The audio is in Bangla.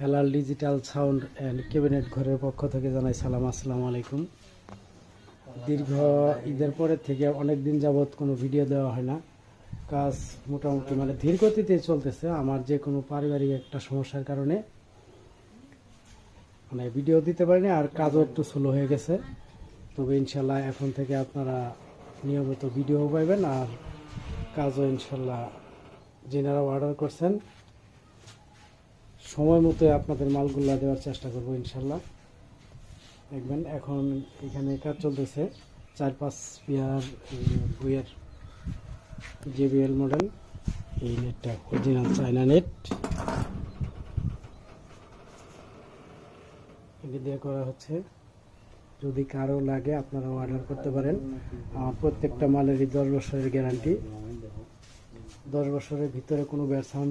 Helal digital sound and cabinet ঘরের পক্ষ থেকে জানাই সালাম, আসসালামু আলাইকুম। দীর্ঘ ঈদের পরের থেকে অনেক দিন যাবৎ কোনো ভিডিও দেওয়া হয় না। কাজ মোটামুটি ধীর গতিতে চলতেছে। আমার যে কোনো পারিবারিক একটা সমস্যার কারণে ভিডিও দিতে পারিনি, আর কাজও একটু স্লো হয়ে গেছে। তবে ইনশাল্লাহ এখন থেকে আপনারা নিয়মিত ভিডিও পাইবেন, আর কাজও ইনশাল্লাহ যেনারা অর্ডার করছেন সময় মতো আপনাদের মালগুলা দেওয়ার চেষ্টা করবো ইনশাল্লাহ। দেখবেন এখন এখানে কাজ চলতেছে 4-5 পেয়ার বইয়ের JBL মডেল। এই নেটটা অরিজিনাল চায়না নেট, এটি দিয়ে করা হচ্ছে। যদি কারো লাগে আপনারা অর্ডার করতে পারেন। আমার প্রত্যেকটা মালেরই 10 বছরের গ্যারান্টি। 10 বছরের ভিতরে কোনো ব্যাড সাউন্ড